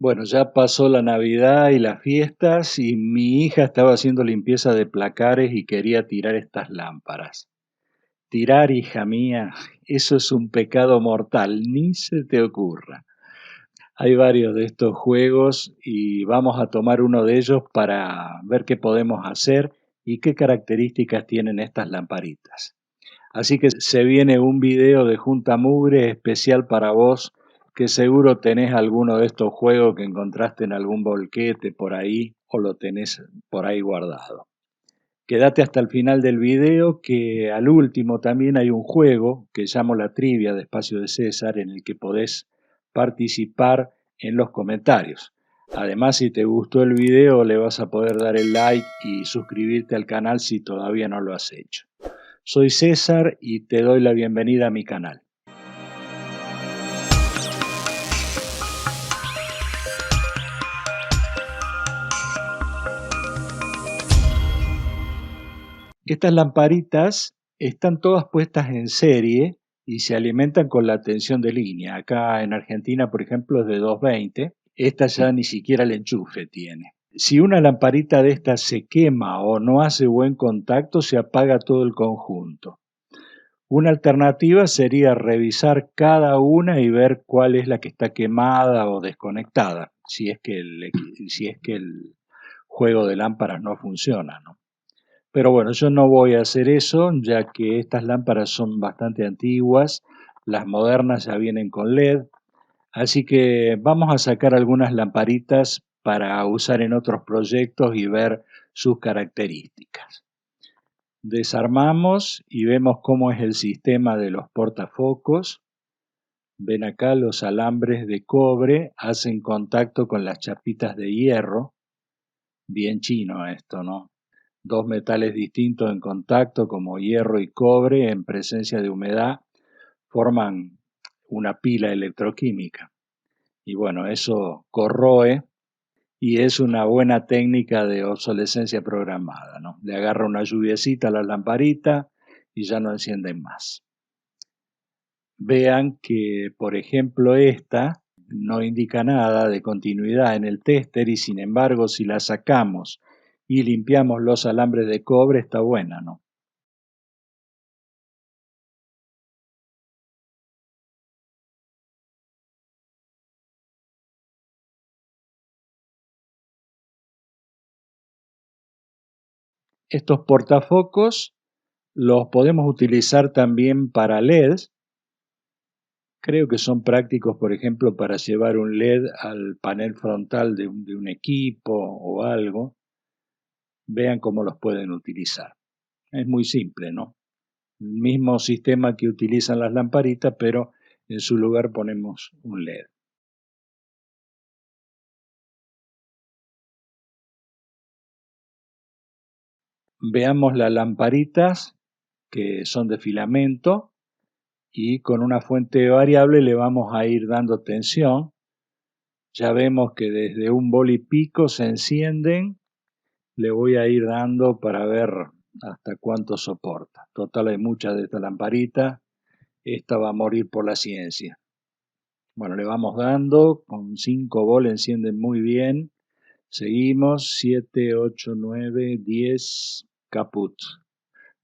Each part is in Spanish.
Bueno, ya pasó la Navidad y las fiestas y mi hija estaba haciendo limpieza de placares y quería tirar estas lámparas. Tirar, hija mía, eso es un pecado mortal, ni se te ocurra. Hay varios de estos juegos y vamos a tomar uno de ellos para ver qué podemos hacer y qué características tienen estas lamparitas. Así que se viene un video de Junta Mugre especial para vos, que seguro tenés alguno de estos juegos que encontraste en algún bolquete por ahí o lo tenés por ahí guardado. Quédate hasta el final del video, que al último también hay un juego que llamo la trivia de Espacio de César, en el que podés participar en los comentarios. Además, si te gustó el video, le vas a poder dar el like y suscribirte al canal si todavía no lo has hecho. Soy César y te doy la bienvenida a mi canal. Estas lamparitas están todas puestas en serie y se alimentan con la tensión de línea. Acá en Argentina, por ejemplo, es de 220. Esta ya ni siquiera el enchufe tiene. Si una lamparita de estas se quema o no hace buen contacto, se apaga todo el conjunto. Una alternativa sería revisar cada una y ver cuál es la que está quemada o desconectada, si es que el juego de lámparas no funciona, ¿no? Pero bueno, yo no voy a hacer eso, ya que estas lámparas son bastante antiguas, las modernas ya vienen con LED, así que vamos a sacar algunas lamparitas para usar en otros proyectos y ver sus características. Desarmamos y vemos cómo es el sistema de los portafocos. Ven acá, los alambres de cobre hacen contacto con las chapitas de hierro. Bien chino esto, ¿no? Dos metales distintos en contacto, como hierro y cobre, en presencia de humedad, forman una pila electroquímica. Y bueno, eso corroe y es una buena técnica de obsolescencia programada, ¿no? Le agarra una lluviecita a la lamparita y ya no encienden más. Vean que, por ejemplo, esta no indica nada de continuidad en el tester y sin embargo, si la sacamos y limpiamos los alambres de cobre, está buena, ¿no? Estos portafocos los podemos utilizar también para LEDs. Creo que son prácticos, por ejemplo, para llevar un LED al panel frontal de un equipo o algo. Vean cómo los pueden utilizar. Es muy simple, ¿no? El mismo sistema que utilizan las lamparitas, pero en su lugar ponemos un LED. Veamos las lamparitas que son de filamento y con una fuente variable le vamos a ir dando tensión. Ya vemos que desde un vol y pico se encienden. Le voy a ir dando para ver hasta cuánto soporta. Total, hay muchas de esta lamparita. Esta va a morir por la ciencia. Bueno, le vamos dando. Con 5 vol encienden muy bien. Seguimos. 7, 8, 9, 10. Caput.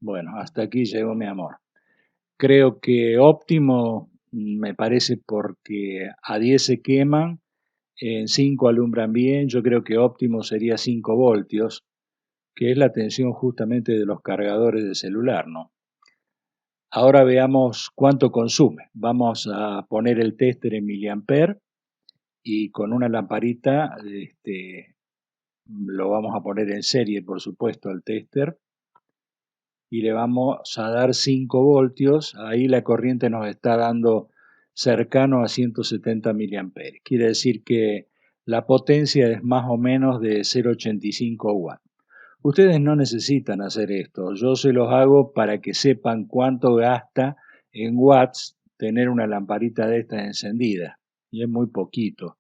Bueno, hasta aquí llegó mi amor. Creo que óptimo me parece porque a 10 se queman, en 5 alumbran bien. Yo creo que óptimo sería 5 voltios, que es la tensión justamente de los cargadores de celular, ¿no? Ahora veamos cuánto consume. Vamos a poner el tester en miliamper y con una lamparita lo vamos a poner en serie, por supuesto, al tester y le vamos a dar 5 voltios. Ahí la corriente nos está dando cercano a 170 miliamperes. Quiere decir que la potencia es más o menos de 0,85 watts. Ustedes no necesitan hacer esto, yo se los hago para que sepan cuánto gasta en watts tener una lamparita de esta encendida, y es muy poquito,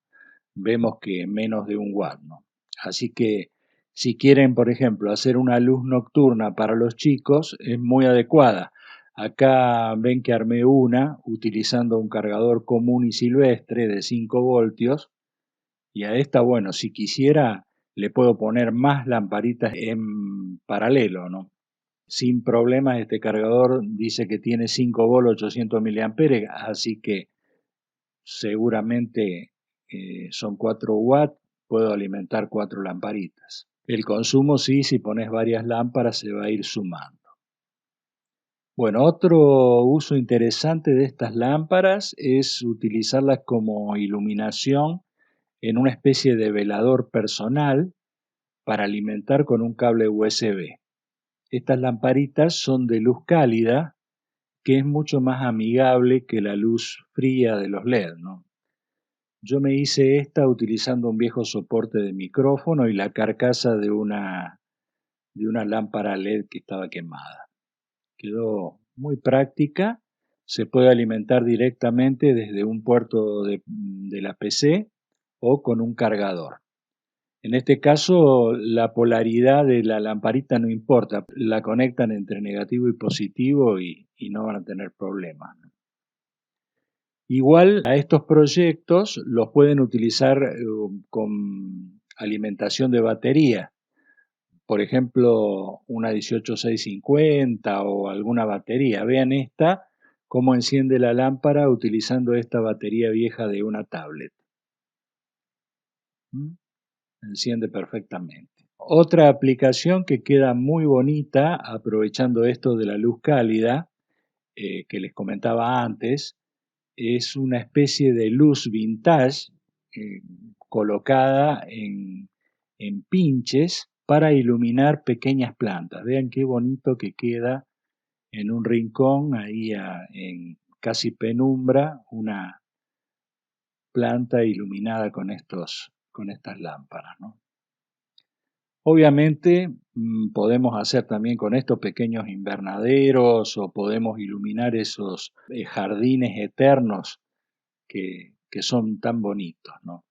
vemos que menos de 1 watt, ¿no? Así que si quieren, por ejemplo, hacer una luz nocturna para los chicos, es muy adecuada. Acá ven que armé una utilizando un cargador común y silvestre de 5 voltios Y a esta, bueno, si quisiera, le puedo poner más lamparitas en paralelo, ¿no? Sin problemas, este cargador dice que tiene 5 volt 800 miliamperes, así que seguramente son 4 watts, puedo alimentar 4 lamparitas. El consumo sí, si pones varias lámparas se va a ir sumando. Bueno, otro uso interesante de estas lámparas es utilizarlas como iluminación en una especie de velador personal para alimentar con un cable USB. Estas lamparitas son de luz cálida, que es mucho más amigable que la luz fría de los LED, ¿no? Yo me hice esta utilizando un viejo soporte de micrófono y la carcasa de una lámpara LED que estaba quemada. Quedó muy práctica, se puede alimentar directamente desde un puerto de la PC o con un cargador. En este caso, la polaridad de la lamparita no importa, la conectan entre negativo y positivo y no van a tener problemas. Igual a estos proyectos los pueden utilizar con alimentación de batería. Por ejemplo, una 18650 o alguna batería. Vean esta, cómo enciende la lámpara utilizando esta batería vieja de una tablet. Enciende perfectamente. Otra aplicación que queda muy bonita, aprovechando esto de la luz cálida, que les comentaba antes, es una especie de luz vintage colocada en pinches para iluminar pequeñas plantas. Vean qué bonito que queda en un rincón, ahí en casi penumbra, una planta iluminada con estas lámparas, ¿no? Obviamente podemos hacer también con esto pequeños invernaderos o podemos iluminar esos jardines eternos que son tan bonitos, ¿no?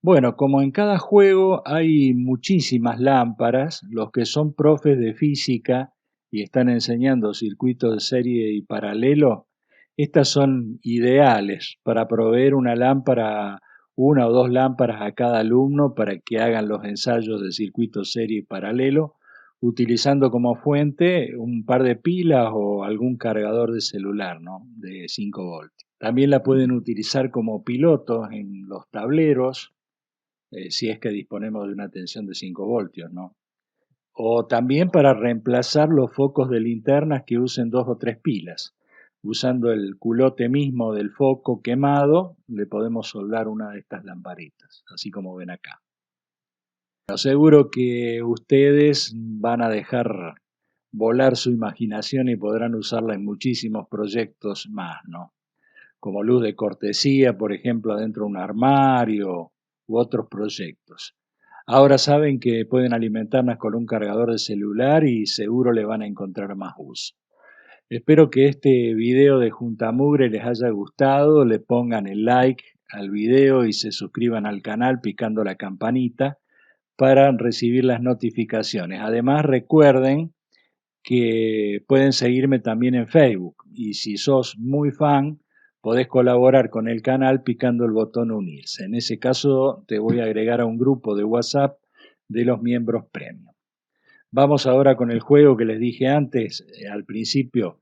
Bueno, como en cada juego hay muchísimas lámparas, los que son profes de física y están enseñando circuitos de serie y paralelo, estas son ideales para proveer una lámpara, una o dos lámparas a cada alumno para que hagan los ensayos de circuito serie y paralelo, utilizando como fuente un par de pilas o algún cargador de celular, ¿no? De 5 voltios. También la pueden utilizar como pilotos en los tableros, si es que disponemos de una tensión de 5 voltios, ¿no? O también para reemplazar los focos de linternas que usen 2 o 3 pilas. Usando el culote mismo del foco quemado, le podemos soldar una de estas lamparitas, así como ven acá. Pero seguro que ustedes van a dejar volar su imaginación y podrán usarla en muchísimos proyectos más, ¿no? Como luz de cortesía, por ejemplo, adentro de un armario u otros proyectos. Ahora saben que pueden alimentarlas con un cargador de celular y seguro le van a encontrar más uso. Espero que este video de Juntamugre les haya gustado, le pongan el like al video y se suscriban al canal picando la campanita para recibir las notificaciones. Además, recuerden que pueden seguirme también en Facebook y si sos muy fan, podés colaborar con el canal picando el botón unirse. En ese caso, te voy a agregar a un grupo de WhatsApp de los miembros premium. Vamos ahora con el juego que les dije antes, al principio.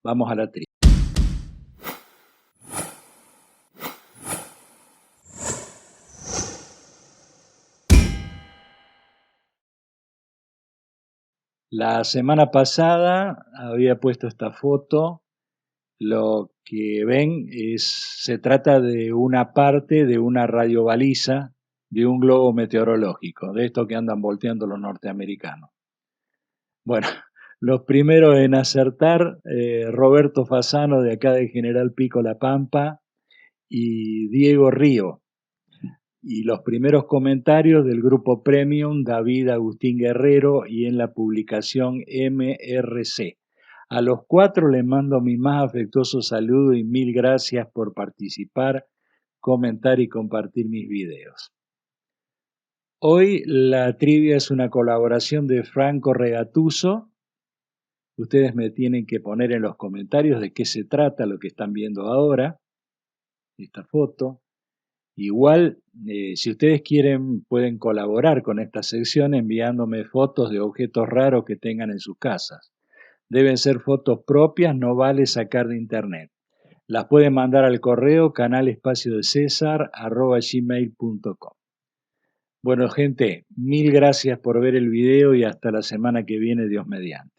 Vamos a la trivia. La semana pasada había puesto esta foto. Lo que ven se trata de una parte de una radiobaliza de un globo meteorológico, de esto que andan volteando los norteamericanos. Bueno, los primeros en acertar, Roberto Fasano de acá de General Pico La Pampa y Diego Río. Y los primeros comentarios del grupo Premium, David Agustín Guerrero y en la publicación MRC. A los 4 les mando mi más afectuoso saludo y mil gracias por participar, comentar y compartir mis videos. Hoy la trivia es una colaboración de Franco Regatuso. Ustedes me tienen que poner en los comentarios de qué se trata lo que están viendo ahora, esta foto. Igual, si ustedes quieren, pueden colaborar con esta sección enviándome fotos de objetos raros que tengan en sus casas. Deben ser fotos propias, no vale sacar de internet. Las pueden mandar al correo canalespacioDeCésar@gmail.com. Bueno, gente, mil gracias por ver el video y hasta la semana que viene, Dios mediante.